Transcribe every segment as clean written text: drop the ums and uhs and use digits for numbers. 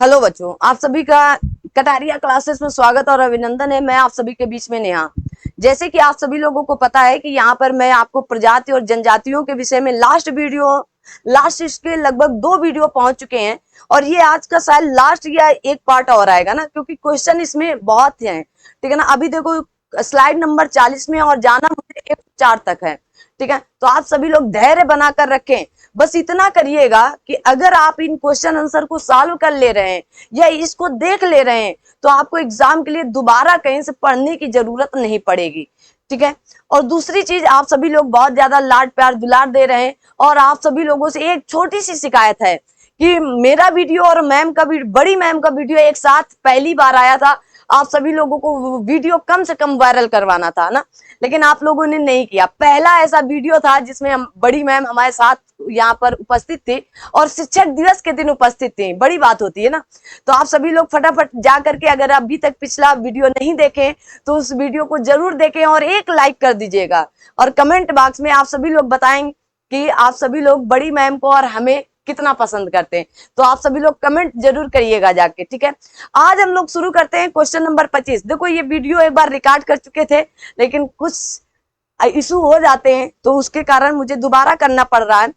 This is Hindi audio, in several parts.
हेलो बच्चों, आप सभी का कटारिया क्लासेस में स्वागत और अभिनंदन है। मैं आप सभी के बीच में नेहा। जैसे कि आप सभी लोगों को पता है कि यहाँ पर मैं आपको प्रजाति और जनजातियों के विषय में लास्ट इसके लगभग 2 वीडियो पहुंच चुके हैं और ये आज का शायद लास्ट या एक पार्ट और आएगा ना, क्योंकि क्वेश्चन इसमें बहुत हैं। ठीक है ना। अभी देखो स्लाइड नंबर 40 में और जाना मुझे 104 तक है। ठीक है, तो आप सभी लोग धैर्य बनाकर रखें। बस इतना करिएगा कि अगर आप इन क्वेश्चन आंसर को सॉल्व कर ले रहे हैं या इसको देख ले रहे हैं तो आपको एग्जाम के लिए दोबारा कहीं से पढ़ने की जरूरत नहीं पड़ेगी। ठीक है। और दूसरी चीज, आप सभी लोग बहुत ज्यादा लाड प्यार दुलार दे रहे हैं और आप सभी लोगों से एक छोटी सी शिकायत है कि मेरा वीडियो और बड़ी मैम का वीडियो एक साथ पहली बार आया था। आप सभी लोगों को वीडियो कम से कम वायरल करवाना था ना, लेकिन आप लोगों ने नहीं किया। पहला ऐसा वीडियो था जिसमें हम बड़ी मैम हमारे साथ यहाँ पर उपस्थित थी और शिक्षक दिवस के दिन उपस्थित थी। बड़ी बात होती है ना। तो आप सभी लोग फटाफट जा करके, अगर अभी तक पिछला वीडियो नहीं देखे तो उस वीडियो को जरूर देखें और एक लाइक कर दीजिएगा। और कमेंट बॉक्स में आप सभी लोग बताएंगे कि आप सभी लोग बड़ी मैम को और हमें कितना पसंद करते हैं। तो आप सभी लोग कमेंट जरूर करिएगा जाके। ठीक है, आज हम लोग शुरू करते हैं क्वेश्चन नंबर 25। देखो ये वीडियो एक बार रिकॉर्ड कर चुके थे लेकिन कुछ इशू हो जाते हैं तो उसके कारण मुझे दोबारा करना पड़ रहा है।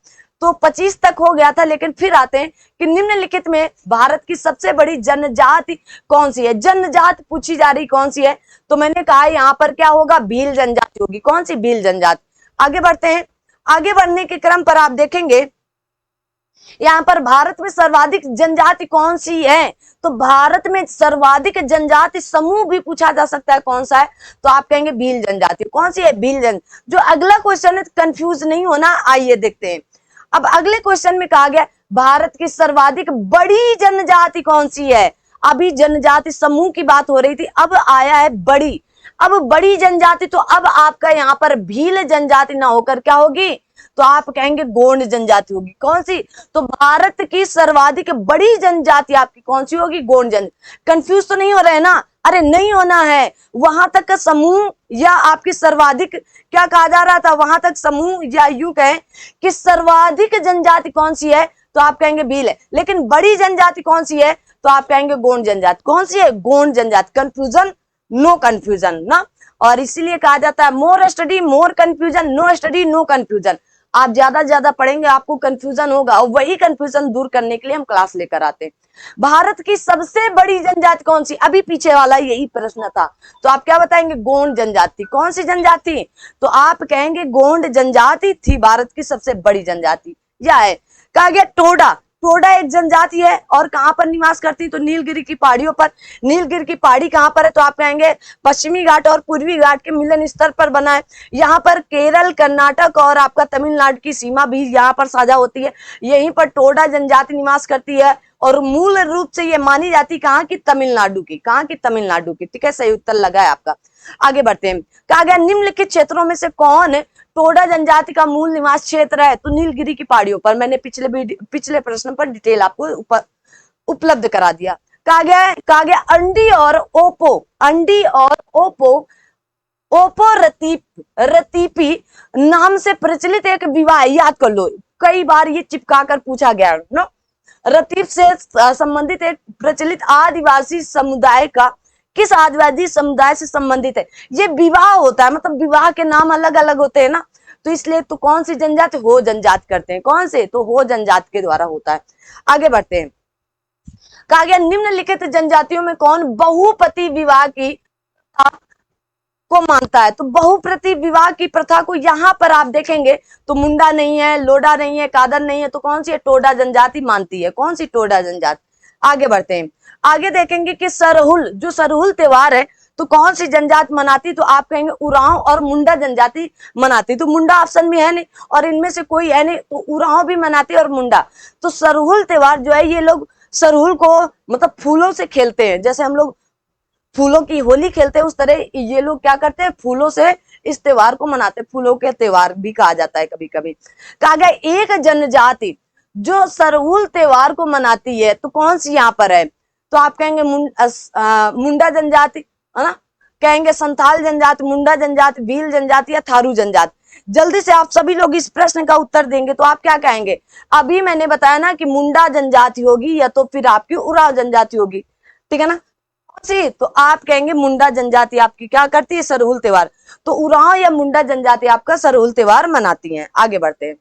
तो 25 तक हो गया था, लेकिन फिर आते हैं कि निम्नलिखित में भारत की सबसे बड़ी जनजाति कौन सी है। जनजाति पूछी जा रही कौन सी है, तो मैंने कहा यहाँ पर क्या होगा, भील जनजाति होगी। कौन सी? भील जनजाति। आगे बढ़ते हैं। आगे बढ़ने के क्रम पर आप देखेंगे यहाँ पर भारत में सर्वाधिक जनजाति कौन सी है। तो भारत में सर्वाधिक जनजाति समूह भी पूछा जा सकता है, कौन सा है, तो आप कहेंगे भील जनजाति। कौन सी है? भील जन। जो अगला क्वेश्चन है, कंफ्यूज नहीं होना, आइए देखते हैं। अब अगले क्वेश्चन में कहा गया भारत की सर्वाधिक बड़ी जनजाति कौन सी है। अभी जनजाति समूह की बात हो रही थी, अब आया है बड़ी। अब बड़ी जनजाति, तो अब आपका यहाँ पर भील जनजाति ना होकर क्या होगी, तो आप कहेंगे गोंड जनजाति होगी। कौन सी? तो भारत की सर्वाधिक बड़ी जनजाति आपकी कौन सी होगी? गोंड जन। कंफ्यूज तो नहीं हो रहे ना? अरे नहीं होना है। वहां तक का समूह या आपकी सर्वाधिक क्या कहा जा रहा था, वहां तक समूह या यूं कहें कि सर्वाधिक जनजाति कौन सी है, तो आप कहेंगे भील है। लेकिन बड़ी जनजाति कौन सी है, तो आप कहेंगे गोंड जनजाति। कौन सी है? गोंड जनजाति। कंफ्यूजन? नो कंफ्यूजन ना। और इसीलिए कहा जाता है more study more confusion, no study no confusion. आप ज्यादा पढ़ेंगे आपको कंफ्यूजन होगा, और वही कंफ्यूजन दूर करने के लिए हम क्लास लेकर आते हैं। भारत की सबसे बड़ी जनजाति कौन सी? अभी पीछे वाला यही प्रश्न था, तो आप क्या बताएंगे? गोंड जनजाति। कौन सी जनजाति? तो आप कहेंगे गोंड जनजाति थी भारत की सबसे बड़ी जनजाति। यह है। कहा गया टोडा। टोडा एक जनजाति है और कहां पर निवास करती? तो नीलगिरी की पहाड़ियों पर। नीलगिरी की पहाड़ी कहां पर है? तो आप कहेंगे पश्चिमी घाट और पूर्वी घाट के मिलन स्तर पर बना है। यहाँ पर केरल, कर्नाटक और आपका तमिलनाडु की सीमा भी यहाँ पर साझा होती है। यहीं पर टोडा जनजाति निवास करती है और मूल रूप से ये मानी जाती कहाँ की? तमिलनाडु की। कहाँ की? तमिलनाडु की। ठीक है, सही उत्तर लगा है आपका। आगे बढ़ते हैं। कहा गया निम्नलिखित क्षेत्रों में से कौन टोडा जनजाति का मूल निवास क्षेत्र है। तो नीलगिरी की पहाड़ियों पर। मैंने पिछले प्रश्न पर डिटेल आपको उपलब्ध करा दिया। कहा गया अंडी और ओपो। अंडी और ओपो रतीपी नाम से प्रचलित एक विवाह, याद कर लो, कई बार ये चिपका कर पूछा गया ना। रतीप से संबंधित एक प्रचलित आदिवासी समुदाय का, किस आदिवासी समुदाय से संबंधित है? ये विवाह होता है, मतलब विवाह के नाम अलग अलग होते हैं ना, तो इसलिए तो कौन सी जनजाति? हो जनजाति करते हैं। कौन से? तो हो जनजाति के द्वारा होता है। आगे बढ़ते हैं। कहा गया निम्नलिखित जनजातियों में कौन बहुपति विवाह की को मानता है। तो बहुप्रति विवाह की प्रथा को यहाँ पर आप देखेंगे तो मुंडा नहीं है, लोडा नहीं है, कादर नहीं है, तो कौन सी है? टोडा जनजाति मानती है। कौन सी? टोडा जनजाति। आगे बढ़ते हैं। आगे देखेंगे कि सरहुल, जो सरहुल त्योहार है तो कौन सी जनजाति मनाती? तो आप कहेंगे उरांव और मुंडा जनजाति मनाती। तो मुंडा ऑप्शन में है नहीं और इनमें से कोई है नहीं, तो उरांव भी मनाती और मुंडा। तो सरहुल त्योहार जो है, ये लोग सरहुल को मतलब फूलों से खेलते हैं। जैसे हम लोग फूलों की होली खेलते हैं, उस तरह ये लोग क्या करते हैं? फूलों से इस त्योहार को मनाते हैं। फूलों के त्योहार भी कहा जाता है कभी कभी। कहा गया एक जनजाति जो सरहुल त्योहार को मनाती है, तो कौन सी यहाँ पर है? तो आप कहेंगे मुंडा जनजाति, है ना। कहेंगे संथाल जनजाति, मुंडा जनजाति, भील जनजाति या थारू जनजाति। जल्दी से आप सभी लोग इस प्रश्न का उत्तर देंगे तो आप क्या कहेंगे? अभी मैंने बताया ना कि मुंडा जनजाति होगी या तो फिर आपकी उरांव जनजाति होगी, ठीक है ना। तो आप कहेंगे मुंडा जनजाति आपकी क्या करती है? सरहुल त्योहार। तो उरांव या मुंडा जनजाति आपका सरहुल त्योहार मनाती है। आगे बढ़ते हैं।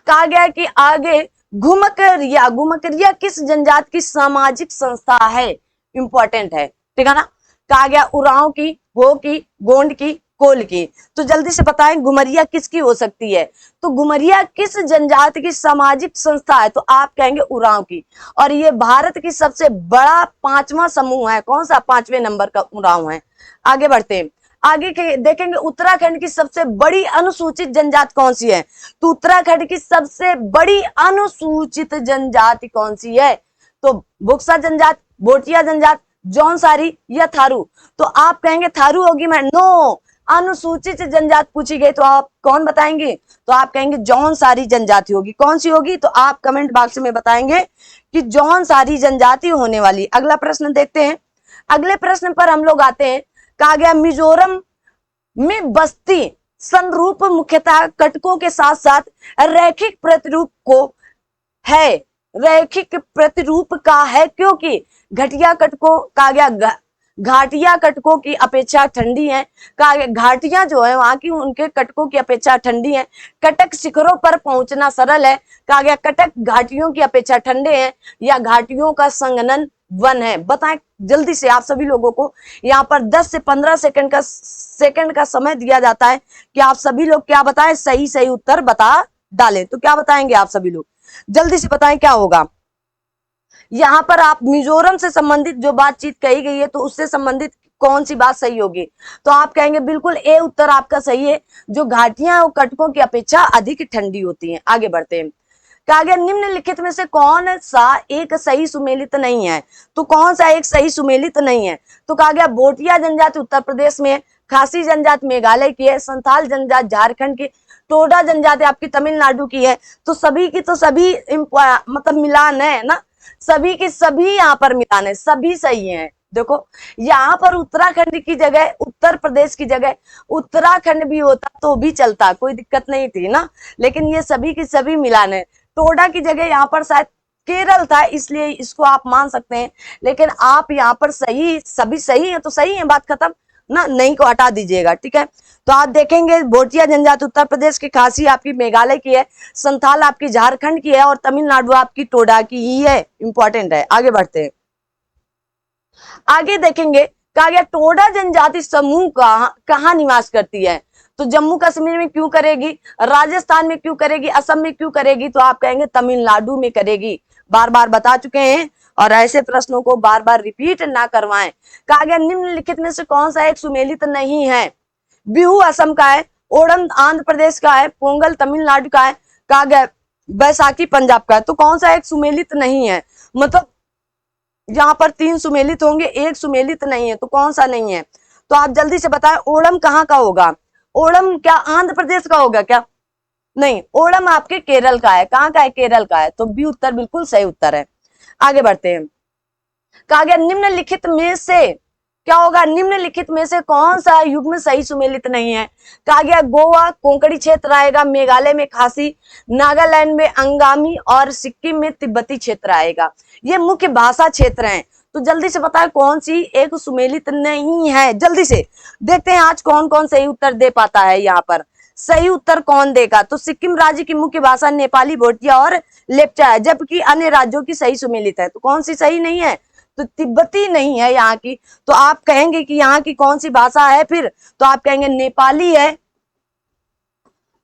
कहा गया है कि आगे घुमकरिया, घुमकरिया किस जनजाति की सामाजिक संस्था है? इंपॉर्टेंट है, ठीक है ना। कहा गया उरांव की, हो की, गोंड की, कोल की। तो जल्दी से बताएं घुमरिया किसकी हो सकती है? तो घुमरिया किस जनजाति की सामाजिक संस्था है? तो आप कहेंगे उरांव की। और ये भारत की सबसे बड़ा 5वां समूह है। कौन सा? 5वें नंबर का उरांव है। आगे बढ़ते हैं। आगे के देखेंगे उत्तराखंड की सबसे बड़ी अनुसूचित जनजाति कौन सी है? तो उत्तराखंड की सबसे बड़ी अनुसूचित जनजाति कौन सी है? तो बुक्सा जनजाति, भोटिया जनजाति, जौनसारी या थारू। तो आप कहेंगे थारू होगी। मैं नो, अनुसूचित जनजाति पूछी गई तो आप कौन बताएंगे? तो आप कहेंगे जौनसारी जनजाति होगी। कौन सी होगी? तो आप कमेंट बॉक्स में बताएंगे कि जौनसारी जनजाति होने वाली। अगला प्रश्न देखते हैं। अगले प्रश्न पर हम लोग आते हैं। कहा गया मिजोरम में बस्ती संरूप मुख्यतः कटकों के साथ साथ रैखिक प्रतिरूप को है, रैखिक प्रतिरूप का है, क्योंकि घटिया कटकों, कहा गया घाटिया कटकों की अपेक्षा ठंडी है। कहा गया घाटियां जो है वहां की उनके कटकों की अपेक्षा ठंडी है। कटक शिखरों पर पहुंचना सरल है। कहा गया कटक घाटियों की अपेक्षा ठंडे हैं या घाटियों का संघनन वन है। बताएं जल्दी से। आप सभी लोगों को यहाँ पर 10 से 15 सेकंड का समय दिया जाता है कि आप सभी लोग क्या बताएं, सही सही उत्तर बता डालें। तो क्या बताएंगे आप सभी लोग? जल्दी से बताएं क्या होगा। यहाँ पर आप मिजोरम से संबंधित जो बातचीत कही गई है तो उससे संबंधित कौन सी बात सही होगी? तो आप कहेंगे बिल्कुल ए उत्तर आपका सही है, जो घाटियां और कटकों की अपेक्षा अधिक ठंडी होती हैं। आगे बढ़ते हैं। कहा गया निम्नलिखित में से कौन सा एक सही सुमेलित नहीं है? तो कौन सा एक सही सुमेलित नहीं है? तो कहा गया भोटिया जनजाति उत्तर प्रदेश में, खासी जनजाति मेघालय की है, संथाल जनजाति झारखंड की, टोडा जनजाति आपकी तमिलनाडु की है। तो सभी की तो सभी मतलब मिलान है ना, सभी की सभी यहाँ पर मिलान है, सभी सही है। देखो यहाँ पर उत्तराखंड की जगह उत्तर प्रदेश की जगह उत्तराखंड भी होता तो भी चलता, कोई दिक्कत नहीं थी ना, लेकिन ये सभी की सभी मिलान है। टोडा की जगह यहाँ पर शायद केरल था, इसलिए इसको आप मान सकते हैं, लेकिन आप यहाँ पर सही, सभी सही है तो सही है, बात खत्म ना, नहीं को हटा दीजिएगा, ठीक है। तो आप देखेंगे भोटिया जनजाति उत्तर प्रदेश की, खासी आपकी मेघालय की है, संथाल आपकी झारखंड की है और तमिलनाडु आपकी टोडा की ही है। इंपॉर्टेंट है। आगे बढ़ते हैं। आगे देखेंगे कहा गया टोडा जनजाति समूह कहाँ निवास करती है? तो जम्मू कश्मीर में क्यों करेगी, राजस्थान में क्यों करेगी, असम में क्यों करेगी? तो आप कहेंगे तमिलनाडु में करेगी। बार बार बता चुके हैं और ऐसे प्रश्नों को बार बार रिपीट ना करवाएं। कहा गया निम्नलिखित में से कौन सा एक सुमेलित नहीं है? बिहू असम का है, ओणम आंध्र प्रदेश का है, पोंगल तमिलनाडु का है, कहा गया बैसाखी पंजाब का है। तो कौन सा एक सुमेलित नहीं है? मतलब यहाँ पर 3 सुमेलित होंगे, एक सुमेलित नहीं है, तो कौन सा नहीं है? तो आप जल्दी से बताएं ओणम कहाँ का होगा? ओणम क्या आंध्र प्रदेश का होगा क्या? नहीं, ओणम आपके केरल का है। कहाँ का है? केरल का है। तो बी उत्तर बिल्कुल सही उत्तर है। आगे बढ़ते हैं। कहा गया निम्नलिखित में से क्या होगा? निम्नलिखित में से कौन सा युग्म सही सुमेलित नहीं है? कहा गया गोवा कोंकणी क्षेत्र आएगा, मेघालय में खासी, नागालैंड में अंगामी और सिक्किम में तिब्बती क्षेत्र आएगा। ये मुख्य भाषा क्षेत्र हैं। तो जल्दी से बताएं कौन सी एक सुमेलित नहीं है? जल्दी से देखते हैं आज कौन कौन सही उत्तर दे पाता है। यहाँ पर सही उत्तर कौन देगा? तो सिक्किम राज्य की मुख्य भाषा नेपाली, भोटिया और लेप्चा है, जबकि अन्य राज्यों की सही सुमेलित है। तो कौन सी सही नहीं है? तो तिब्बती नहीं है यहाँ की। तो आप कहेंगे कि यहाँ की कौन सी भाषा है फिर? तो आप कहेंगे नेपाली है,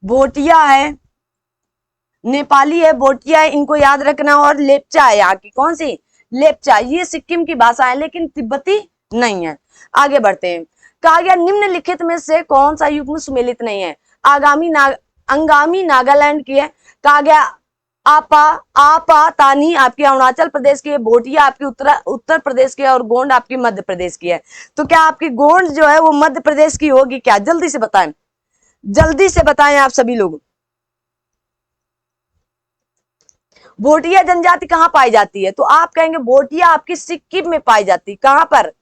भोटिया है, नेपाली है, भोटिया है, इनको याद रखना, और लेप्चा है यहाँ की। कौन सी? लेप्चा। ये सिक्किम की भाषा है लेकिन तिब्बती नहीं है। आगे बढ़ते हैं। कहा गया निम्नलिखित में से कौन सा युग्म सुमेलित नहीं है? अंगामी नागालैंड की है। कहा गया आपा तानी आपकी अरुणाचल प्रदेश की है, भोटिया आपकी उत्तर प्रदेश की है और गोंड आपकी मध्य प्रदेश की है। तो क्या आपकी गोंड जो है वो मध्य प्रदेश की होगी क्या? जल्दी से बताएं, जल्दी से बताएं आप सभी लोग। भोटिया जनजाति कहाँ पाई जाती है? तो आप कहेंगे भोटिया आपकी सिक्किम में पाई जाती। कहां पर?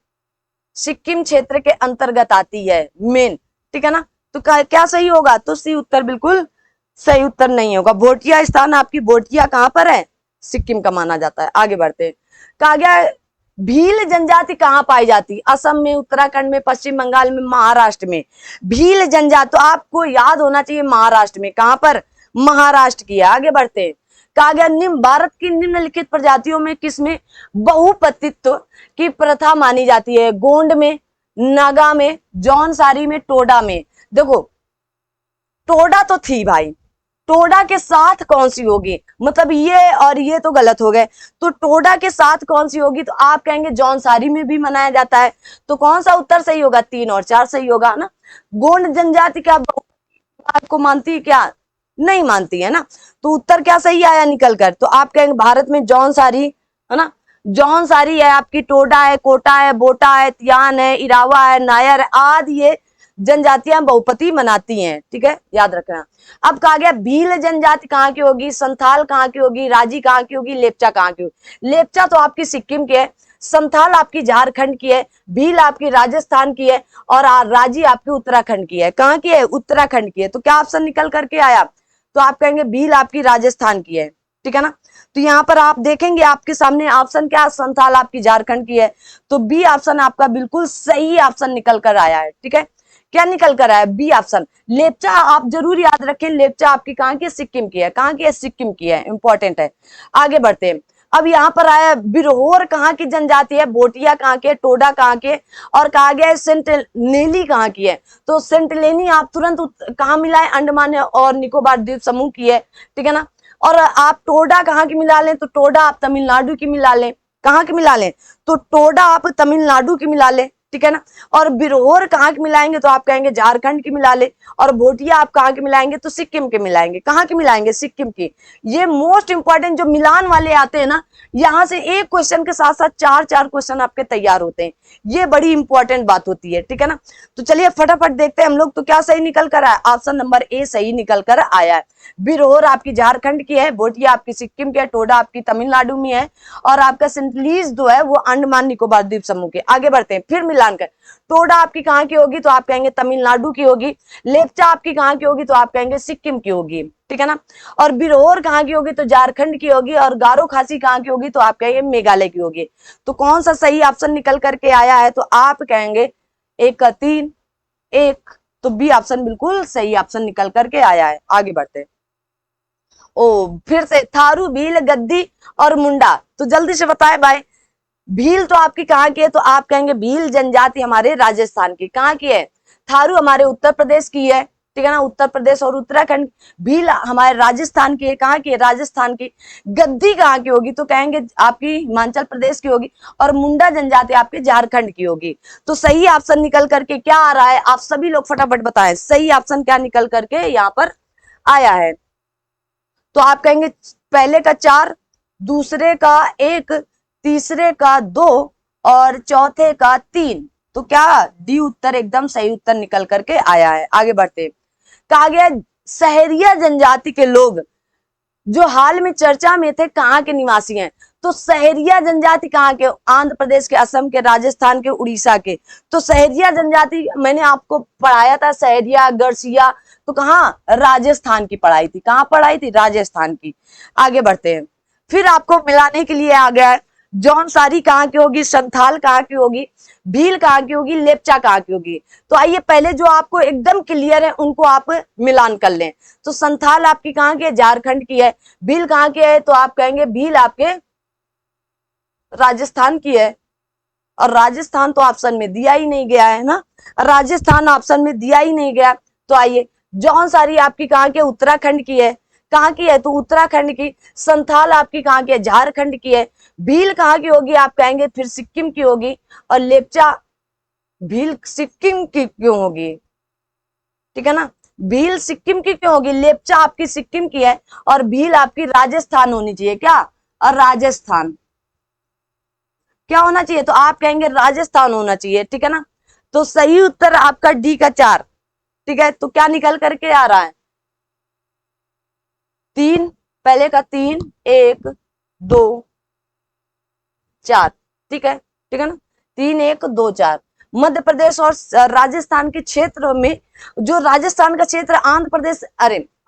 सिक्किम क्षेत्र के अंतर्गत आती है मेन, ठीक है ना। तो क्या सही होगा? तो सी उत्तर बिल्कुल सही उत्तर नहीं होगा। भोटिया स्थान, आपकी भोटिया कहां पर है? सिक्किम का माना जाता है। आगे बढ़ते हैं। कहा गया भील जनजाति कहां पाई जाती? असम में, उत्तराखंड में, पश्चिम बंगाल में, महाराष्ट्र में। भील जनजाति, तो आपको याद होना चाहिए महाराष्ट्र में। कहां पर? महाराष्ट्र की है। आगे बढ़ते हैं। कहा गया निम्न भारत की निम्नलिखित प्रजातियों में किसमें बहुपतित्व की प्रथा मानी जाती है? गोंड में, नागा में, जौनसारी में, टोडा में। देखो टोडा तो थी भाई, टोडा के साथ कौन सी होगी? मतलब ये और ये तो गलत हो गए। तो टोडा के साथ कौन सी होगी? तो आप कहेंगे जौनसारी में भी मनाया जाता है। तो कौन सा उत्तर सही होगा? 3 और 4 सही होगा ना। गोंड जनजाति क्या आपको मानती है क्या? नहीं मानती है ना। तो उत्तर क्या सही आया निकल कर? तो आप कहेंगे भारत में जौनसारी है ना, जौनसारी है आपकी, टोडा है, कोटा है, बोटा है, तियान है, इरावा है, नायर है, आदि ये जनजातियां बहुपति मनाती हैं। ठीक है, याद रखना। अब कहा गया भील जनजाति कहाँ की होगी? संथाल कहाँ की होगी? राजी कहाँ की होगी? लेप्चा कहाँ की होगी? लेप्चा तो आपकी सिक्किम की है, संथाल आपकी झारखंड की है, भील आपकी राजस्थान की है, और राजी आपकी उत्तराखंड की है। कहाँ की है? उत्तराखंड की है। तो क्या ऑप्शन निकल करके आया? तो आप कहेंगे भील आपकी राजस्थान की है। ठीक है ना। तो यहाँ पर आप देखेंगे आपके सामने ऑप्शन क्या? संथाल आपकी झारखंड की है। तो बी ऑप्शन आपका बिल्कुल सही ऑप्शन निकल कर आया है। ठीक है, क्या निकल कर आया? B option. लेप्चा आप जरूर याद रखें, लेप्चा आपकी कहां की है? सिक्किम की है। कहां की है? सिक्किम की है, इंपॉर्टेंट है। आगे बढ़ते हैं। अब यहाँ पर आया बिरहोर कहाँ की जनजाति है? भोटिया कहाँ के? टोडा कहाँ के? और कहा गया है सेंटनेली कहाँ की है? तो सेंटलेनी आप तुरंत कहाँ मिलाए? अंडमान और निकोबार द्वीप समूह की है। ठीक है ना। और आप टोडा कहाँ की मिला लें? तो टोडा आप तमिलनाडु की मिला लें। कहाँ की मिला लें? तो टोडा आप तमिलनाडु की मिला लें। ठीक है ना। और बिरहोर कहाँ की मिलाएंगे? तो आप कहेंगे झारखंड की मिला ले। और भोटिया आप कहाँ की मिलाएंगे? तो सिक्किम के मिलाएंगे। कहाँ की मिलाएंगे? सिक्किम की। ये मोस्ट इंपॉर्टेंट जो मिलान वाले आते हैं ना, यहां से एक क्वेश्चन के साथ साथ 4 क्वेश्चन आपके तैयार होते हैं। ये बड़ी इंपॉर्टेंट बात होती है। ठीक है ना। तो चलिए फटाफट देखते हैं हम लोग। तो क्या सही निकल कर आया? ऑप्शन नंबर ए सही निकल कर आया है। बिरहोर आपकी झारखंड की है, भोटिया आपकी सिक्किम के, टोडा आपकी तमिलनाडु में है, और आपका सेंटलीज जो है वो अंडमान निकोबार द्वीप समूह के। आगे बढ़ते हैं फिर मिलान कर। टोडा आपकी कहाँ की होगी? तो आप कहेंगे तमिलनाडु की होगी। लेप्चा आपकी कहाँ की होगी? तो आप कहेंगे सिक्किम की होगी। ठीक है ना। और बिरहोर कहाँ की होगी? तो झारखंड की होगी। और गारो खासी कहाँ की होगी? तो आप कहेंगे मेघालय की होगी। तो कौन सा सही ऑप्शन निकल करके आया है? तो आप कहेंगे 1 का 3 1। तो बी ऑप्शन बिल्कुल सही ऑप्शन निकल करके आया है। आगे बढ़ते हैं। ओ फिर से थारू, भील, गद्दी और मुंडा। तो जल्दी से बताए भाई, भील तो आपकी कहाँ की है? तो आप कहेंगे भील जनजाति हमारे राजस्थान की। कहाँ की है? थारू हमारे उत्तर प्रदेश की है। ठीक है ना, उत्तर प्रदेश और उत्तराखंड। भील हमारे राजस्थान की है। कहाँ की है? राजस्थान की। गद्दी कहाँ की होगी? तो कहेंगे आपकी हिमाचल प्रदेश की होगी। और मुंडा जनजाति आपके झारखंड की होगी। तो सही ऑप्शन निकल करके क्या आ रहा है? आप सभी लोग फटाफट बताएं, सही ऑप्शन क्या निकल करके यहाँ पर आया है? तो आप कहेंगे पहले का 4, दूसरे का 1, तीसरे का 2 और चौथे का 3। तो क्या डी उत्तर एकदम सही उत्तर निकल करके आया है। आगे बढ़ते। कहा गया सहरिया जनजाति के लोग जो हाल में चर्चा में थे कहाँ के निवासी हैं? तो सहरिया जनजाति कहाँ के? आंध्र प्रदेश के, असम के, राजस्थान के, उड़ीसा के। तो सहरिया जनजाति मैंने आपको पढ़ाया था, सहरिया, गरसिया। तो कहाँ? राजस्थान की पढ़ाई थी। कहाँ पढ़ाई थी? राजस्थान की। आगे बढ़ते हैं। फिर आपको मिलाने के लिए आ गया है जौनसारी कहाँ की होगी? संथाल कहाँ की होगी? भील कहाँ की होगी? लेप्चा कहाँ की होगी? तो आइए पहले जो आपको एकदम क्लियर है उनको आप मिलान कर लें। तो संथाल आपकी कहाँ की है? झारखंड की है। भील कहाँ की है? तो आप कहेंगे भील आपके राजस्थान की है। और राजस्थान तो ऑप्शन में दिया ही नहीं गया है ना, राजस्थान ऑप्शन में दिया ही नहीं गया। तो आइए जौनसारी आपकी कहाँ की है? उत्तराखंड की है। कहाँ की है? तो उत्तराखंड की। संथाल आपकी कहाँ की है? झारखंड की है। भील कहाँ की होगी? आप कहेंगे फिर सिक्किम की होगी। और लेप्चा, भील सिक्किम की क्यों होगी? ठीक है ना, भील सिक्किम की क्यों होगी? लेप्चा आपकी सिक्किम की है और भील आपकी राजस्थान होनी चाहिए। क्या? और राजस्थान क्या होना चाहिए? तो आप कहेंगे राजस्थान होना चाहिए। ठीक है ना। तो सही उत्तर आपका डी का 4। ठीक है, तो क्या निकल करके आ रहा है? 3, पहले का 3, 1 2 4। ठीक है, ठीक है ना, 3 1 2 4। मध्य प्रदेश और राजस्थान के क्षेत्र में, जो राजस्थान का क्षेत्र आंध्र प्रदेश,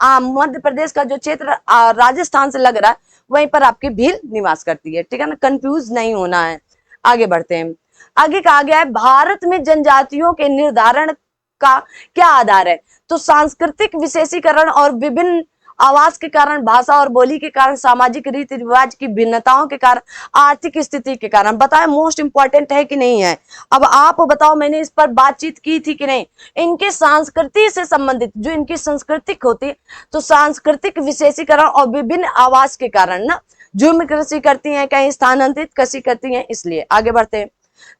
मध्य प्रदेश का जो क्षेत्र राजस्थान से लग रहा है, वहीं पर आपकी भील निवास करती है। ठीक है ना, कंफ्यूज नहीं होना है। आगे बढ़ते हैं। आगे कहा गया है भारत में जनजातियों के निर्धारण का क्या आधार है? तो सांस्कृतिक विशेषीकरण और विभिन्न आवास के कारण, भाषा और बोली के कारण, सामाजिक रीति रिवाज की भिन्नताओं के कारण, आर्थिक स्थिति के कारण। बताएं मोस्ट इंपॉर्टेंट है कि नहीं है? अब आप बताओ, मैंने इस पर बातचीत की थी कि नहीं? इनके संस्कृति से संबंधित, जो इनकी सांस्कृतिक होती, तो सांस्कृतिक विशेषीकरण और विभिन्न आवास के कारण ना, झूम कृषि करती हैं, कहीं स्थानांतरित कृषि करती हैं, इसलिए। आगे बढ़ते हैं।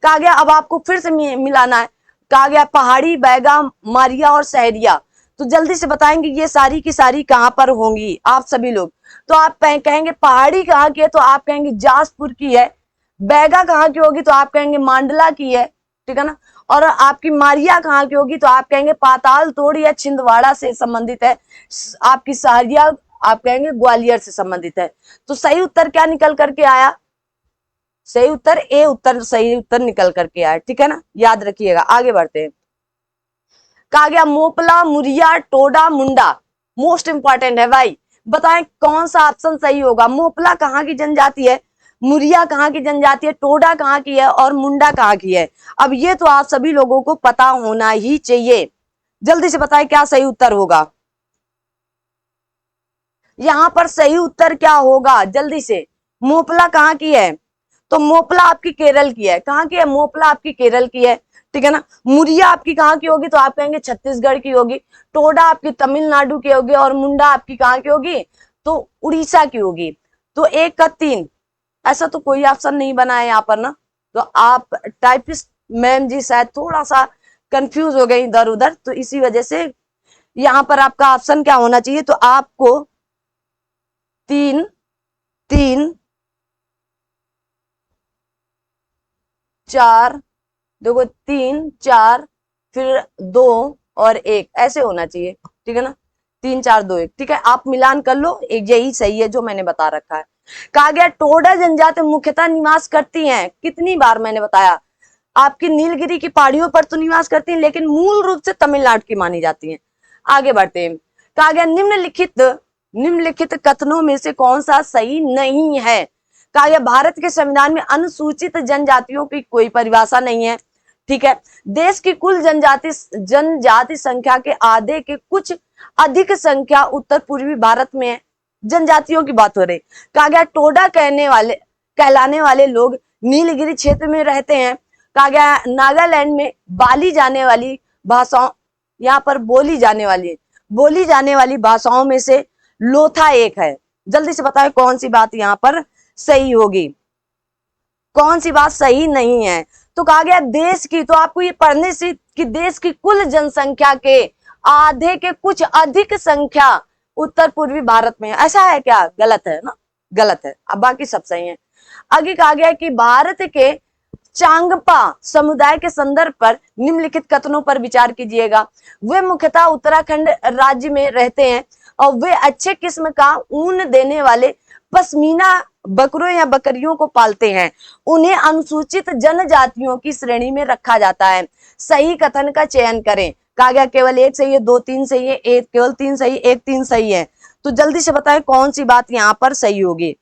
कहा गया अब आपको फिर से मिलाना है। कहा गया पहाड़ी, बैगा, मारिया और सहरिया। तो जल्दी से बताएंगे ये सारी की सारी कहां पर होंगी आप सभी लोग? तो आप कहेंगे पहाड़ी कहाँ की है, तो आप कहेंगे जासपुर की है। बैगा कहाँ की होगी, तो आप कहेंगे मांडला की है। ठीक है ना। और आपकी मारिया कहाँ की होगी, तो आप कहेंगे पाताल तोड़ या छिंदवाड़ा से संबंधित है। आपकी सहरिया आप कहेंगे ग्वालियर से संबंधित है। तो सही उत्तर क्या निकल करके आया? सही उत्तर ए उत्तर सही उत्तर निकल करके आया। ठीक है ना, याद रखिएगा। आगे बढ़ते हैं। कहा गया मोपला, मुरिया, टोडा, मुंडा। मोस्ट इंपॉर्टेंट है भाई, बताएं कौन सा ऑप्शन सही होगा? मोपला कहाँ की जनजाति है, मुरिया कहाँ की जनजाति है, टोडा कहाँ की है और मुंडा कहाँ की है? अब ये तो आप सभी लोगों को पता होना ही चाहिए। जल्दी से बताएं क्या सही उत्तर होगा? यहां पर सही उत्तर क्या होगा? जल्दी से। मोपला कहाँ की है? तो मोपला आपकी केरल की है। कहाँ की है? मोपला आपकी केरल की है। ठीक है ना। मुरिया आपकी कहाँ की होगी, तो आप कहेंगे छत्तीसगढ़ की होगी। टोडा आपकी तमिलनाडु की होगी और मुंडा आपकी कहाँ की होगी, तो उड़ीसा की होगी। तो 1 का 3, ऐसा तो कोई ऑप्शन नहीं बना है यहाँ पर ना। तो आप टाइपिस्ट मैम जी शायद थोड़ा सा कंफ्यूज हो गई इधर उधर, तो इसी वजह से यहाँ पर आपका ऑप्शन क्या होना चाहिए? तो आपको 3 3 4, देखो 3 4 फिर 2 और 1 ऐसे होना चाहिए। ठीक है ना, 3 4 2 1। ठीक है, आप मिलान कर लो, एक यही सही है जो मैंने बता रखा है। कहा गया टोडा जनजाति मुख्यतः निवास करती हैं, कितनी बार मैंने बताया, आपकी नीलगिरी की पहाड़ियों पर तो निवास करती हैं, लेकिन मूल रूप से तमिलनाडु की मानी जाती हैं। आगे बढ़ते हैं। कहा गया निम्नलिखित कथनों में से कौन सा सही नहीं है? कहा गया भारत के संविधान में अनुसूचित जनजातियों की कोई परिभाषा नहीं है। ठीक है, देश की कुल जनजाति संख्या के आधे के कुछ अधिक संख्या उत्तर पूर्वी भारत में है। जनजातियों की बात हो रही। कहा गया टोडा कहलाने वाले लोग नीलगिरी क्षेत्र में रहते हैं। कहा गया नागालैंड में बोली जाने वाली भाषाओं, यहाँ पर बोली जाने वाली भाषाओं में से लोथा एक है। जल्दी से बताएं कौन सी बात यहाँ पर सही होगी, कौन सी बात सही नहीं है? तो कहा गया देश की, तो आपको ये पढ़ने से कि देश की कुल जनसंख्या के आधे के कुछ अधिक संख्या उत्तर पूर्वी भारत में है। ऐसा है क्या? गलत है ना, गलत है। अब बाकी सब सही है। आगे कहा गया कि भारत के चांगपा समुदाय के संदर्भ पर निम्नलिखित कथनों पर विचार कीजिएगा। वे मुख्यतः उत्तराखंड राज्य में रहते हैं और वे अच्छे किस्म का ऊन देने वाले पश्मीना बकरों या बकरियों को पालते हैं। उन्हें अनुसूचित जनजातियों की श्रेणी में रखा जाता है। सही कथन का चयन करें। कहा गया केवल 1 सही है, 2 3 सही है, केवल 3 सही, 1 3 सही है। तो जल्दी से बताएं कौन सी बात यहाँ पर सही होगी?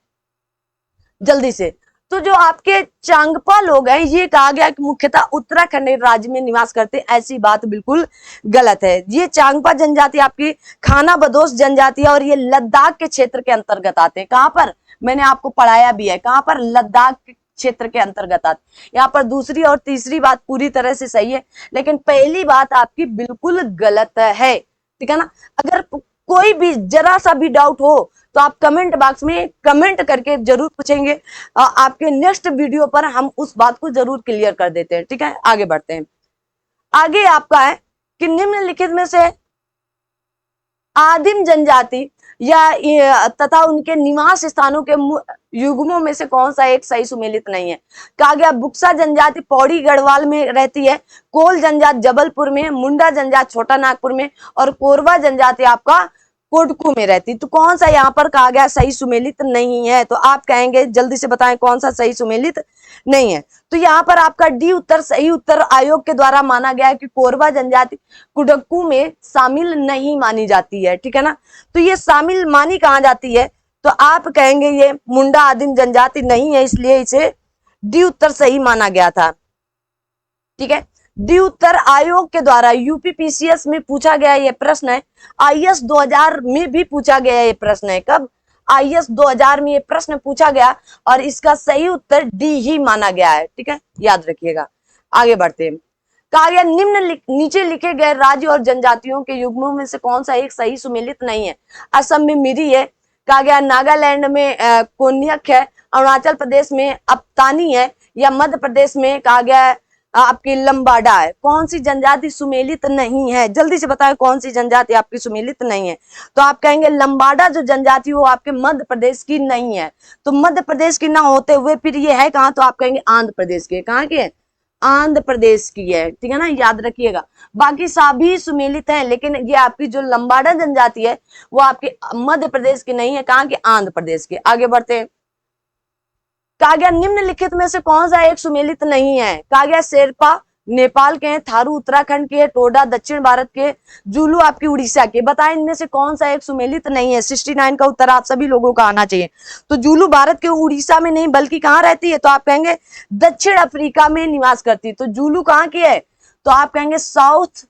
जल्दी से। तो जो आपके चांगपा लोग हैं, ये कहा गया कि मुख्यतः उत्तराखंड राज्य में निवास करते हैं, ऐसी बात बिल्कुल गलत है। ये चांगपा जनजाति आपकी खाना बदोश जनजाति है और ये लद्दाख के क्षेत्र के अंतर्गत आते हैं। कहां पर? मैंने आपको पढ़ाया भी है, कहां पर? लद्दाख क्षेत्र के अंतर्गत आते। यहाँ पर दूसरी और तीसरी बात पूरी तरह से सही है, लेकिन पहली बात आपकी बिल्कुल गलत है। ठीक है ना। अगर कोई भी जरा सा भी डाउट हो तो आप कमेंट बॉक्स में कमेंट करके जरूर पूछेंगे। आपके नेक्स्ट वीडियो पर हम उस बात को जरूर क्लियर कर देते हैं। ठीक है, आगे बढ़ते हैं। आगे आपका है कि निम्नलिखित में से आदिम जनजाति या तथा उनके निवास स्थानों के युग्मों में से कौन सा एक सही सुमेलित नहीं है? कहा गया बुक्सा जनजाति पौड़ी गढ़वाल में रहती है, कोल जनजाति जबलपुर में, मुंडा जनजाति छोटा नागपुर में और कोरवा जनजाति आपका कोटकू में रहती। तो कौन सा यहाँ पर कहा गया सही सुमेलित नहीं है, तो आप कहेंगे जल्दी से बताएं कौन सा सही सुमेलित नहीं है। तो यहाँ पर आपका डी उत्तर सही उत्तर आयोग के द्वारा माना गया है कि कोरबा जनजाति कुडक्कू में शामिल नहीं मानी जाती है, ठीक है ना। तो ये शामिल मानी कहाँ जाती है, तो आप कहेंगे ये मुंडा आदिम जनजाति नहीं है, इसलिए इसे डी उत्तर सही माना गया था, ठीक है। डी उत्तर आयोग के द्वारा यूपीपीसीएस में पूछा गया ये प्रश्न है, आईएएस 2000 में भी पूछा गया ये प्रश्न है। कब? आईएएस 2000 में ये प्रश्न पूछा गया और इसका सही उत्तर डी ही माना गया है, ठीक है, याद रखिएगा। आगे बढ़ते हैं। कहा गया नीचे लिखे गए राज्य और जनजातियों के युग्मों में से कौन सा एक सही सुमेलित नहीं है। असम में मिरी है, कहा गया नागालैंड में कोन्यक है, अरुणाचल प्रदेश में अपतानी है, या मध्य प्रदेश में कहा गया आपकी लंबाडा है। कौन सी जनजाति सुमेलित नहीं है, जल्दी से बताएं कौन सी जनजाति आपकी सुमेलित नहीं है। तो आप कहेंगे लंबाडा जो जनजाति वो आपके मध्य प्रदेश की नहीं है। तो मध्य प्रदेश की ना होते हुए फिर ये है कहाँ, तो आप कहेंगे आंध्र प्रदेश की। कहाँ की है? आंध्र प्रदेश की है, ठीक है ना, याद रखिएगा। बाकी सभी सुमेलित हैं, लेकिन ये आपकी जो लंबाडा जनजाति है वो आपके मध्य प्रदेश की नहीं है, कहाँ की? आंध्र प्रदेश की। आगे बढ़ते हैं। कहा गया निम्नलिखित में से कौन सा एक सुमेलित नहीं है। कहा गया शेरपा नेपाल के हैं, थारू उत्तराखंड के, टोडा दक्षिण भारत के, जुलू आपकी उड़ीसा के। बताएं इनमें से कौन सा एक सुमेलित नहीं है। 69 का उत्तर आप सभी लोगों का आना चाहिए। तो जुलू भारत के उड़ीसा में नहीं बल्कि कहाँ रहती है, तो आप कहेंगे दक्षिण अफ्रीका में निवास करती है। तो जुलू कहाँ की है, तो आप कहेंगे साउथ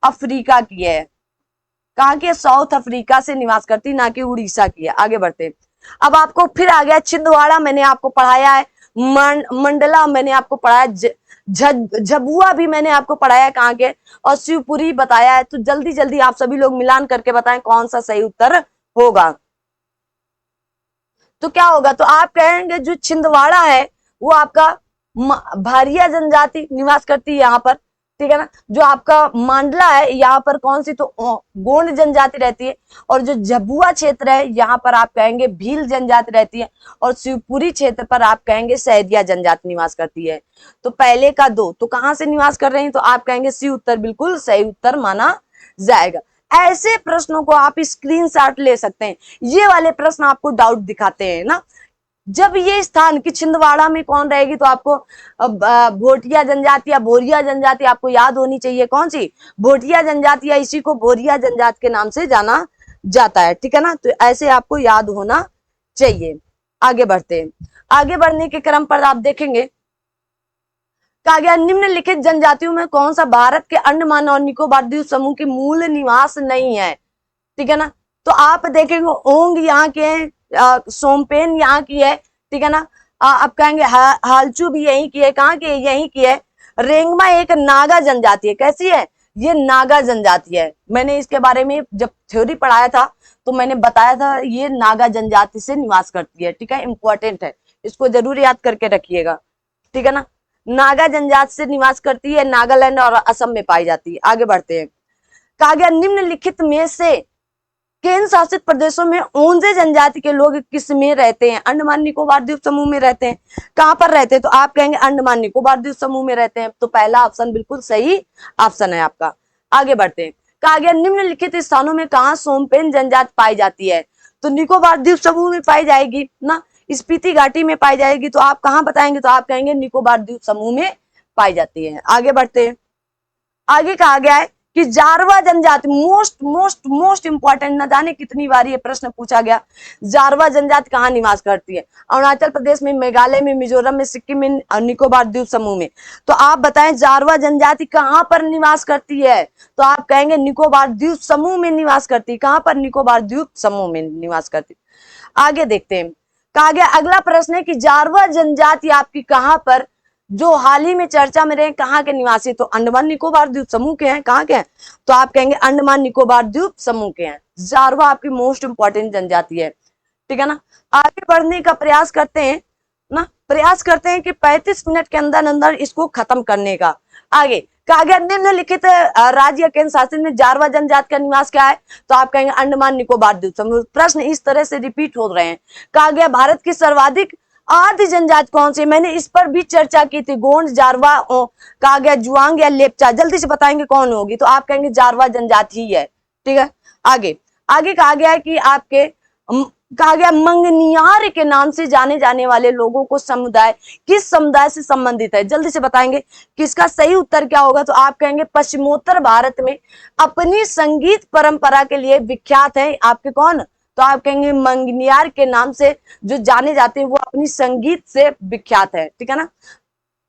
अफ्रीका की है। कहाँ की है? साउथ अफ्रीका से निवास करती, ना कि उड़ीसा की है। आगे बढ़ते। अब आपको फिर आ गया छिंदवाड़ा, मैंने आपको पढ़ाया है, मंडला मैंने आपको पढ़ाया, झबुआ भी मैंने आपको पढ़ाया है कहाँ के, और शिवपुरी बताया है। तो जल्दी जल्दी आप सभी लोग मिलान करके बताएं कौन सा सही उत्तर होगा। तो क्या होगा, तो आप कहेंगे जो छिंदवाड़ा है वो आपका भारिया जनजाति निवास करती है यहाँ पर, ठीक है ना। जो आपका मांडला है यहाँ पर कौन सी, तो गोंड जनजाति रहती है। और जो झबुआ क्षेत्र है यहाँ पर आप कहेंगे भील जनजाति रहती है। और शिवपुरी क्षेत्र पर आप कहेंगे सहरिया जनजाति निवास करती है। तो पहले का दो तो कहाँ से निवास कर रहे हैं, तो आप कहेंगे सी उत्तर बिल्कुल सही उत्तर माना जाएगा। ऐसे प्रश्नों को आप स्क्रीनशॉट ले सकते हैं। ये वाले प्रश्न आपको डाउट दिखाते हैं ना। जब ये स्थान की छिंदवाड़ा में कौन रहेगी, तो आपको भोटिया जनजाति या बोरिया जनजाति आपको याद होनी चाहिए। कौन सी? भोटिया जनजाति, या इसी को बोरिया जनजाति के नाम से जाना जाता है, ठीक है ना। तो ऐसे आपको याद होना चाहिए। आगे बढ़ते हैं। आगे बढ़ने के क्रम पर आप देखेंगे कहा गया निम्नलिखित जनजातियों में कौन सा भारत के अंडमान और निकोबार द्वीप समूह की मूल निवास नहीं है, ठीक है ना। तो आप देखेंगे ओंग यहाँ के, सोमपेन यहाँ की है, ठीक है ना। आप कहेंगे हालचू भी यहीं की है। कहाँ की है? यहीं की है। रेंगमा एक नागा जनजाति है। कैसी है? ये नागा जनजाति है। मैंने इसके बारे में जब थ्योरी पढ़ाया था तो मैंने बताया था ये नागा जनजाति से निवास करती है, ठीक है, इंपॉर्टेंट है, इसको जरूर याद करके रखिएगा, ठीक है ना। नागा जनजाति से निवास करती है, नागालैंड और असम में पाई जाती है। आगे बढ़ते हैं। कहा गया निम्नलिखित में से केंद्र शासित प्रदेशों में ओंजे जनजाति के लोग किस में रहते हैं? अंडमान निकोबार द्वीप समूह में रहते हैं। कहां पर रहते हैं? तो आप कहेंगे अंडमान निकोबार द्वीप समूह में रहते हैं। तो पहला ऑप्शन बिल्कुल सही ऑप्शन है आपका। आगे बढ़ते हैं। कहा गया निम्नलिखित स्थानों में कहां सोमपेन जनजाति पाई जाती है? तो निकोबार द्वीप समूह में पाई जाएगी ना, स्पीति घाटी में पाई जाएगी। तो आप कहां बताएंगे? तो आप कहेंगे निकोबार द्वीप समूह में पाई जाती है। आगे बढ़ते हैं। आगे कहा गया है कि जारवा जनजाति मोस्ट इंपॉर्टेंट, न जाने कितनी बार ये प्रश्न पूछा गया, जारवा जनजाति कहाँ निवास करती है? अरुणाचल प्रदेश में, मेघालय में, मिजोरम में, सिक्किम में, निकोबार द्वीप समूह में। तो आप बताएं जारवा जनजाति कहाँ पर निवास करती है? तो आप कहेंगे निकोबार द्वीप समूह में निवास करती है। कहाँ पर? निकोबार द्वीप समूह में निवास करती। आगे देखते हैं। कहा गया अगला प्रश्न है कि जारवा जनजाति आपकी कहाँ पर जो हाल ही में चर्चा में रहे, कहाँ के निवासी? तो अंडमान निकोबार द्वीप समूह के हैं। कहाँ के हैं? तो आप कहेंगे अंडमान निकोबार द्वीप समूह के हैं। जारवा आपकी मोस्ट इंपॉर्टेंट जनजाति है, ठीक है ना। आगे बढ़ने का प्रयास करते हैं ना, प्रयास करते हैं कि 35 मिनट के अंदर अंदर इसको खत्म करने का। आगे कहा गया निम्नलिखित राज्य या केंद्र शासित में जारवा जनजाति का निवास क्या है? तो आप कहेंगे अंडमान निकोबार द्वीप समूह। प्रश्न इस तरह से रिपीट हो रहे हैं। कहा गया भारत की सर्वाधिक आदि जनजाति कौन सी? मैंने इस पर भी चर्चा की थी, गोंड, जारवा, कहा गया जुआंग या लेपचा। जल्दी से बताएंगे कौन होगी? तो आप कहेंगे जारवा जनजाति ही है, ठीक है। आगे आगे कहा गया है कि कहा गया मंगनियार के नाम से जाने जाने वाले लोगों को समुदाय किस समुदाय से संबंधित है, जल्दी से बताएंगे कि इसका सही उत्तर क्या होगा। तो आप कहेंगे पश्चिमोत्तर भारत में अपनी संगीत परंपरा के लिए विख्यात है आपके कौन, तो आप कहेंगे मंगनियार के नाम से जो जाने जाते हैं वो अपनी संगीत से विख्यात है, ठीक है ना।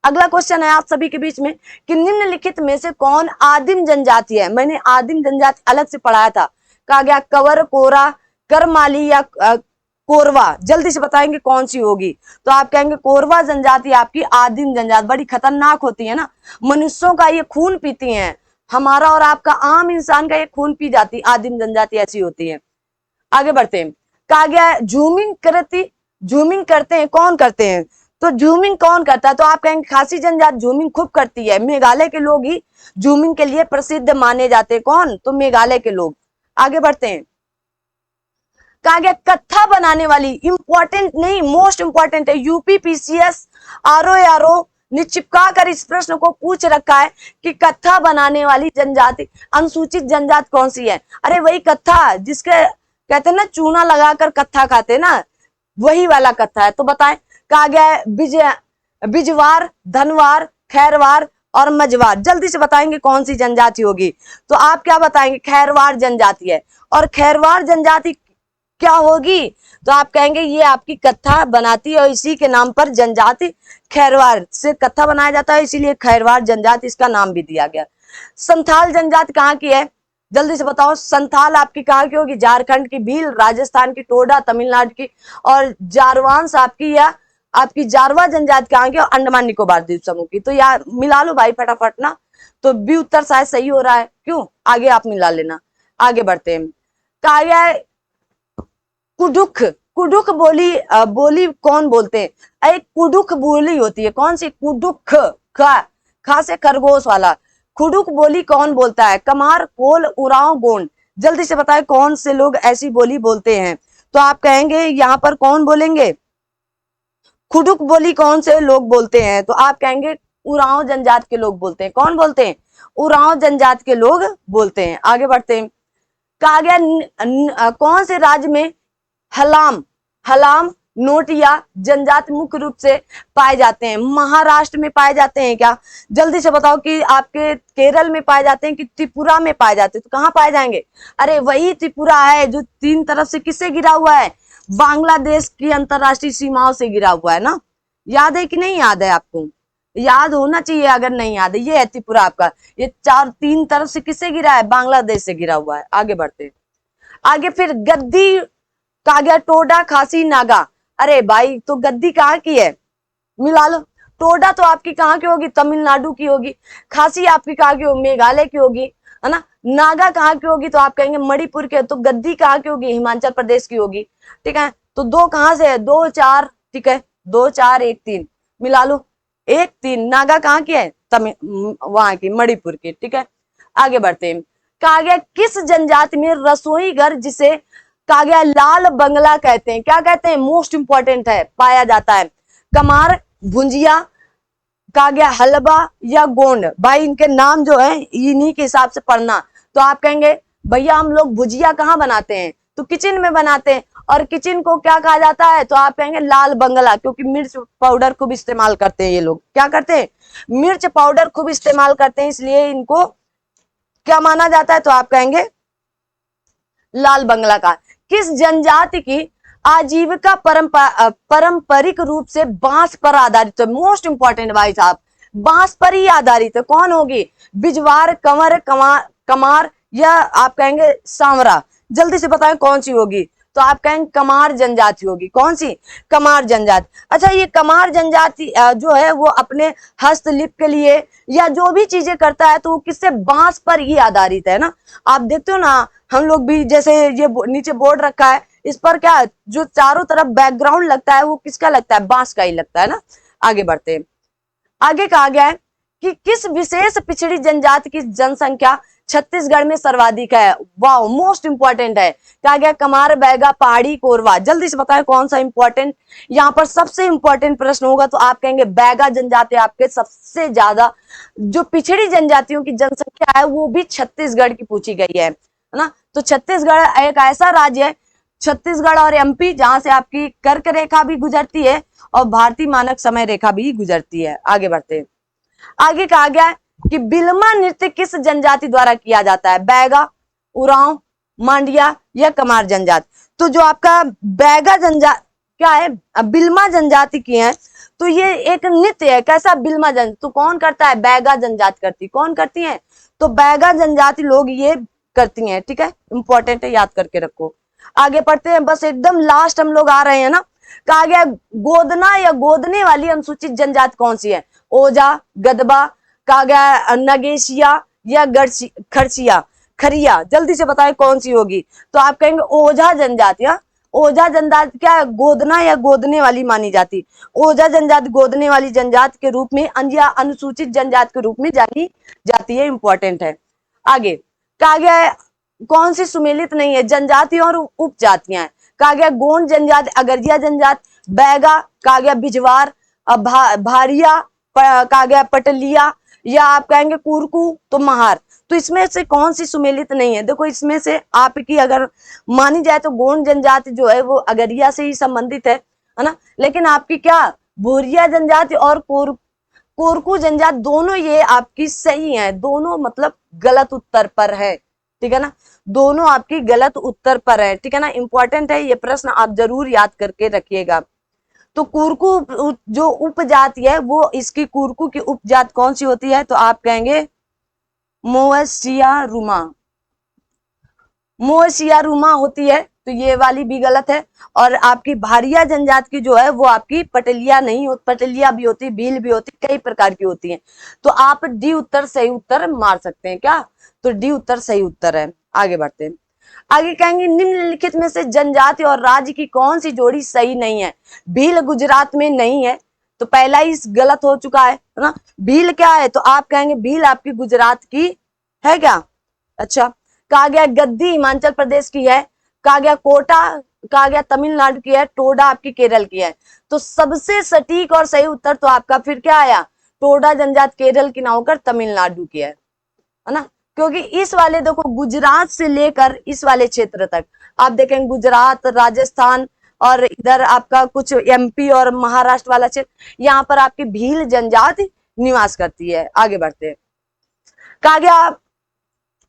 अगला क्वेश्चन है आप सभी के बीच में कि निम्नलिखित में से कौन आदिम जनजाति है। मैंने आदिम जनजाति अलग से पढ़ाया था, कहा गया कवर, कोरा, करमाली या कोरवा, जल्दी से बताएंगे कौन सी होगी। तो आप कहेंगे कोरवा जनजाति आपकी आदिम जनजाति, बड़ी खतरनाक होती है ना, मनुष्यों का ये खून पीती हैं, हमारा और आपका आम इंसान का ये खून पी जाती, आदिम जनजाति ऐसी होती है। आगे बढ़ते हैं, कहा गया झूमिंग करते हैं, कौन करते हैं, तो झूमिंग कौन करता है, तो आप कहेंगे खासी जनजाति झूमिंग खूब करती है, मेघालय के लोग ही झूमिंग के लिए प्रसिद्ध माने जाते हैं, कौन, तो मेघालय के लोग। आगे बढ़ते हैं, कहा गया कत्था बनाने वाली, इंपॉर्टेंट नहीं मोस्ट इंपॉर्टेंट है, यूपीपीसीएस आरओ ने चिपका कर इस प्रश्न को पूछ रखा है कि कत्था बनाने वाली जनजाति अनुसूचित जनजाति कौन सी है। अरे वही कत्था जिसके कहते हैं ना चूना लगाकर कत्था खाते हैं ना, वही वाला कत्था है। तो बताएं, कहा गया है बिजवार, धनवार, खैरवार और मझवार, जल्दी से बताएंगे कौन सी जनजाति होगी। तो आप क्या बताएंगे, खैरवार जनजाति है। और खैरवार जनजाति क्या होगी, तो आप कहेंगे ये आपकी कत्था बनाती है और इसी के नाम पर जनजाति खैरवार से कत्था बनाया जाता है, इसीलिए खैरवार जनजाति इसका नाम भी दिया गया। संथाल जनजाति कहाँ की है, जल्दी से बताओ, संथाल आपकी कहाँ की होगी, झारखंड की भील, राजस्थान की टोडा, तमिलनाडु की, और जारवांश आपकी या आपकी जारवा जनजाति कहाँ की, और अंडमान निकोबार द्वीप समूह की। तो यार मिला लो भाई फटाफट ना, तो बी उत्तर शायद सही हो रहा है, क्यों, आगे आप मिला लेना। आगे बढ़ते हैं, कहा गया है कुडुख बोली कौन बोलते हैं, एक कुडुख बोली होती है, कौन सी, कुडुख, खा से खरगोश वाला, कुडुख बोली कौन बोलता है, कमार, कोल, उरांव, गोंड, जल्दी से बताएं कौन से लोग ऐसी बोली बोलते हैं। तो आप कहेंगे यहाँ पर कौन बोलेंगे, कुडुख बोली कौन से लोग बोलते हैं, तो आप कहेंगे उरांव जनजाति के लोग बोलते हैं, कौन बोलते हैं, उरांव जनजाति के लोग बोलते हैं। आगे बढ़ते हैं, कहा गया कौन से राज्य में हलाम नोटिया जनजाति मुख्य रूप से पाए जाते हैं, महाराष्ट्र में पाए जाते हैं क्या, जल्दी से बताओ कि आपके केरल में पाए जाते हैं कि त्रिपुरा में पाए जाते हैं, तो कहाँ पाए जाएंगे, अरे वही त्रिपुरा है जो तीन तरफ से किससे घिरा हुआ है, बांग्लादेश की अंतरराष्ट्रीय सीमाओं से घिरा हुआ है ना, याद है कि नहीं याद है, आपको याद होना चाहिए, अगर नहीं याद है, ये है त्रिपुरा आपका, ये तीन तरफ से किससे घिरा है, बांग्लादेश से घिरा हुआ है। आगे बढ़ते हैं, आगे फिर गद्दी, कहा गया टोडा, खासी, नागा, अरे भाई तो गद्दी कहाँ की है, मिला लो, टोडा तो आपकी कहाँ की होगी, तमिलनाडु की होगी, खासी आपकी कहाँ की होगी, मेघालय की होगी, है ना, नागा कहाँ की होगी, तो आप कहेंगे मणिपुर के, तो गद्दी कहाँ की होगी, हिमाचल प्रदेश की होगी, ठीक है। तो दो कहाँ से है, 2 4, ठीक है, 2 4 1 3, मिला लो, 1 3, नागा कहाँ की है, वहां की, मणिपुर की, ठीक है। आगे बढ़ते हैं, कहा गया किस जनजाति में रसोई घर जिसे कहा गया लाल बंगला कहते हैं, क्या कहते हैं, मोस्ट इंपॉर्टेंट है, पाया जाता है, कमार, भुंजिया, कहा गया हलवा या गोंड, भाई इनके नाम जो है इन्हीं के हिसाब से पढ़ना। तो आप कहेंगे भैया हम लोग भुजिया कहाँ बनाते हैं, तो किचन में बनाते हैं, और किचन को क्या कहा जाता है, तो आप कहेंगे लाल बंगला, क्योंकि मिर्च पाउडर खूब इस्तेमाल करते हैं ये लोग, क्या करते हैं, मिर्च पाउडर खूब इस्तेमाल करते हैं, इसलिए इनको क्या माना जाता है, तो आप कहेंगे लाल बंगला का। किस जनजाति की आजीविका पारंपरिक रूप से बांस पर आधारित है, मोस्ट इंपॉर्टेंट भाई साहब, बांस पर ही आधारित है, कौन होगी, बिजवार, कंवर, कमार या आप कहेंगे सांवरा, जल्दी से बताएं कौन सी होगी, तो आप कहेंगे कमार जनजाति होगी, कौन सी, कमार जनजाति। अच्छा ये कमार जनजाति जो है वो अपने हस्तलिप के लिए या जो भी चीजें करता है तो वो किससे, बांस पर ही आधारित है ना। आप देखते हो ना, हम लोग भी जैसे ये नीचे बोर्ड रखा है, इस पर क्या जो चारों तरफ बैकग्राउंड लगता है वो किसका लगता है, बांस का ही लगता है ना। आगे बढ़ते हैं, आगे कहा गया है कि किस विशेष पिछड़ी जनजाति की जनसंख्या छत्तीसगढ़ में सर्वाधिक है, वाह मोस्ट इंपॉर्टेंट है, कहा गया कमार, बैगा, पहाड़ी, कोरवा, जल्दी से बताएं कौन सा इंपॉर्टेंट, यहाँ पर सबसे इंपॉर्टेंट प्रश्न होगा, तो आप कहेंगे बैगा जनजाति आपके सबसे ज्यादा जो पिछड़ी जनजातियों की जनसंख्या है वो भी छत्तीसगढ़ की पूछी गई है। है ना। तो छत्तीसगढ़ एक ऐसा राज्य है, छत्तीसगढ़ और एमपी, जहां से आपकी कर्क रेखा भी गुजरती है और भारतीय मानक समय रेखा भी गुजरती है। आगे बढ़ते हैं। आगे कहा गया है कि बिलमा नृत्य किस जनजाति द्वारा किया जाता है? बैगा, उरांव, मांडिया या कमार जनजाति। तो जो आपका बैगा जनजाति क्या है, बिलमा जनजाति की है, तो ये एक नृत्य है। कैसा? बिलमा जन, तो कौन करता है? बैगा जनजाति करती। कौन करती है? तो बैगा जनजाति लोग ये करती हैं। ठीक है, इंपॉर्टेंट है, याद करके रखो। आगे पढ़ते हैं, बस एकदम लास्ट हम लोग आ रहे हैं ना। कहा गया गोदना या गोदने वाली अनुसूचित जनजाति कौन सी है? ओझा, गदबा, कहा गया नगेशिया या खरसिया, खरिया। जल्दी से बताएं कौन सी होगी? तो आप कहेंगे ओझा जनजाति। ओझा जनजाति क्या है? गोदना या गोदने वाली मानी जाती। ओझा जनजाति गोदने वाली जनजाति के रूप में या अनुसूचित जनजाति के रूप में जानी जाती है। इंपॉर्टेंट है। आगे कहा गया है कौन सी सुमेलित नहीं है? जनजाति और उपजातियां। कहा गया गोंड जनजाति, अगरिया जनजाति, बैगा, कहा गया बिजवार, भारिया, कहा गया पटलिया, या आप कहेंगे कुरकू, तो महार। तो इसमें से कौन सी सुमेलित नहीं है? देखो इसमें से आपकी अगर मानी जाए तो गोंड जनजाति जो है वो अगरिया से ही संबंधित है ना। लेकिन आपकी क्या भूरिया जनजाति और कोरकू जनजाति, दोनों ये आपकी सही है। दोनों मतलब गलत उत्तर पर है। ठीक है ना, दोनों आपकी गलत उत्तर पर है। ठीक है ना, इंपॉर्टेंट है ये प्रश्न, आप जरूर याद करके रखिएगा। तो कुरकू जो उपजाति है वो, इसकी कुरकू की उपजाति कौन सी होती है? तो आप कहेंगे मोएशियारुमा, मोएशियारुमा होती है। तो ये वाली भी गलत है। और आपकी भारिया जनजाति की जो है वो आपकी पटलिया नहीं होती, पटलिया भी होती, भील भी होती, कई प्रकार की होती है। तो आप डी उत्तर सही उत्तर मार सकते हैं क्या? तो डी उत्तर सही उत्तर है। आगे बढ़ते हैं। आगे कहेंगे निम्नलिखित में से जनजाति और राज्य की कौन सी जोड़ी सही नहीं है? भील गुजरात में नहीं है, तो पहला ही गलत हो चुका है ना। भील क्या है? तो आप कहेंगे भील आपकी गुजरात की है क्या? अच्छा। कहा गया गद्दी हिमाचल प्रदेश की है। कहा गया कोटा, कहा गया तमिलनाडु की है। टोडा आपकी केरल की है। तो सबसे सटीक और सही उत्तर तो आपका फिर क्या आया? टोडा जनजाति केरल की ना होकर तमिलनाडु की है ना। क्योंकि इस वाले देखो गुजरात से लेकर इस वाले क्षेत्र तक आप देखेंगे, गुजरात, राजस्थान और इधर आपका कुछ एमपी और महाराष्ट्र वाला क्षेत्र, यहाँ पर आपकी भील जनजाति निवास करती है। आगे बढ़ते हैं। कहा गया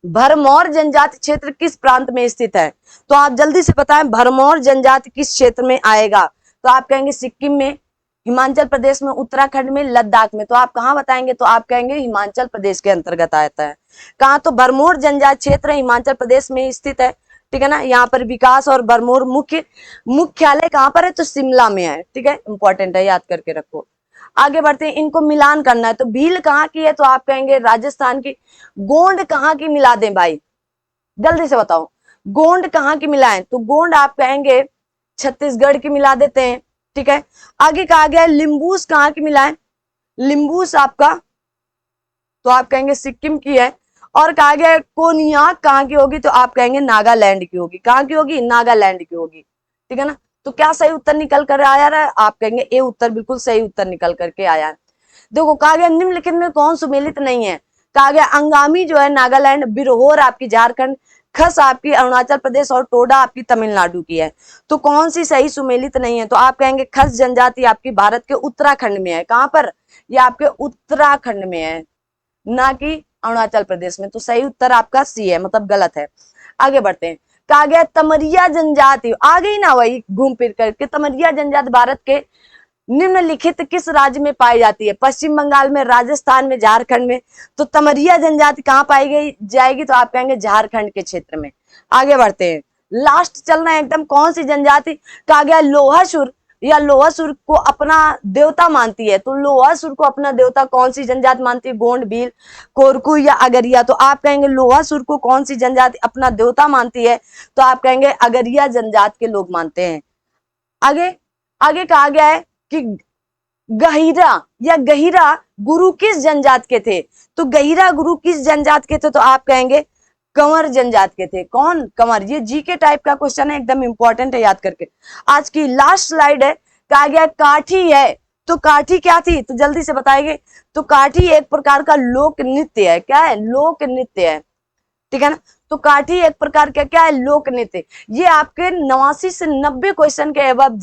भरमौर जनजाति क्षेत्र किस प्रांत में स्थित है? तो आप जल्दी से बताएं भरमौर जनजाति किस क्षेत्र में आएगा? तो आप कहेंगे सिक्किम में, हिमाचल प्रदेश में, उत्तराखंड में, लद्दाख में। तो आप कहां बताएंगे? तो आप कहेंगे हिमाचल प्रदेश के अंतर्गत आता है। कहां? तो भरमौर जनजाति क्षेत्र हिमाचल प्रदेश में स्थित है। ठीक है ना, यहाँ पर विकास और भरमौर मुख्यालय कहां पर है? तो शिमला में है। ठीक है, इंपॉर्टेंट है, याद करके रखो। आगे बढ़ते हैं, इनको मिलान करना है। तो भील कहाँ की है? तो आप कहेंगे राजस्थान की। गोंड कहाँ की मिला दें भाई? जल्दी से बताओ, गोंड कहाँ की मिलाएं? तो गोंड आप कहेंगे छत्तीसगढ़ की मिला देते हैं। ठीक है, आगे कहा गया लिम्बूस कहाँ की मिलाएं? लिम्बूस आपका, तो आप कहेंगे सिक्किम की है। और कहा गया कोनियाक कहाँ की होगी? तो आप कहेंगे नागालैंड की होगी। कहाँ की होगी? नागालैंड की होगी। ठीक है ना, तो क्या सही उत्तर निकल कर आया है? आप कहेंगे ए उत्तर बिल्कुल सही उत्तर निकल करके आया है। देखो कहा गया निम्नलिखित में कौन सुमेलित नहीं है? कहा गया अंगामी जो है नागालैंड, बिरहोर आपकी झारखंड, खस आपकी अरुणाचल प्रदेश और टोडा आपकी तमिलनाडु की है। तो कौन सी सही सुमेलित नहीं है? तो आप कहेंगे खस जनजाति आपकी भारत के उत्तराखंड में है। कहां पर? ये आपके उत्तराखंड में है, ना कि अरुणाचल प्रदेश में। तो सही उत्तर आपका सी है, मतलब गलत है। आगे बढ़ते हैं। कहा गया तमरिया जनजाति, आ गई ना वही घूम फिर करके। तमरिया जनजाति भारत के निम्नलिखित किस राज्य में पाई जाती है? पश्चिम बंगाल में, राजस्थान में, झारखंड में। तो तमरिया जनजाति कहाँ पाई जाएगी? तो आप कहेंगे झारखंड के क्षेत्र में। आगे बढ़ते हैं, लास्ट चलना है एकदम। कौन सी जनजाति? कहा गया लोहासुर या लोहासुर को अपना देवता मानती है। तो लोहासुर को अपना देवता कौन सी जनजाति मानती है? गोंड, भील, कोरकू या अगरिया। तो आप कहेंगे लोहासुर को कौन सी जनजाति अपना देवता मानती है? तो आप कहेंगे अगरिया जनजाति के लोग मानते हैं। आगे आगे कहा गया है कि गहिरा या गहिरा गुरु किस जनजाति के थे? तो गहिरा गुरु किस जनजाति के थे? तो आप कहेंगे कंवर जनजाति के थे। कौन? कंवर। ये जीके टाइप का क्वेश्चन है, एकदम इंपॉर्टेंट है, याद करके। आज की लास्ट स्लाइड है। कहा गया काठी है। तो काठी क्या थी? तो जल्दी से बताएंगे। तो काठी एक प्रकार का लोक नृत्य है। क्या है? लोक नृत्य है। ठीक है ना, तो काठी एक प्रकार का क्या है, लोक नृत्य। ये आपके 89 से 90 क्वेश्चन के एबव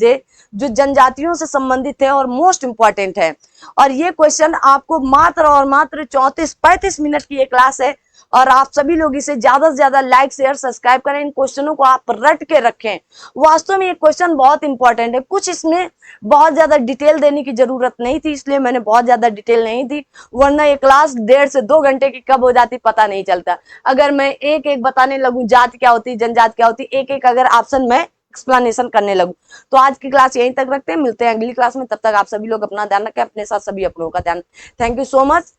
जो जनजातियों से संबंधित है और मोस्ट इंपॉर्टेंट है। और ये क्वेश्चन आपको मात्र और मात्र 34-35 मिनट की ये क्लास है, और आप सभी लोग इसे ज्यादा से ज्यादा लाइक शेयर सब्सक्राइब करें। इन क्वेश्चनों को आप रट के रखें। वास्तव में ये क्वेश्चन बहुत इंपॉर्टेंट है। कुछ इसमें बहुत ज्यादा डिटेल देने की जरूरत नहीं थी, इसलिए मैंने बहुत ज्यादा डिटेल नहीं दी, वरना ये क्लास 1.5 से 2 घंटे की कब हो जाती पता नहीं चलता। अगर मैं एक एक बताने लगूं, जाति क्या होती, जनजाति क्या होती, एक एक अगर ऑप्शन मैं एक्सप्लेनेशन करने लगूं। तो आज की क्लास यहीं तक रखते हैं, मिलते हैं अगली क्लास में। तब तक आप सभी लोग अपना ध्यान रखें, अपने साथ सभी अपनों का ध्यान। Thank you so much.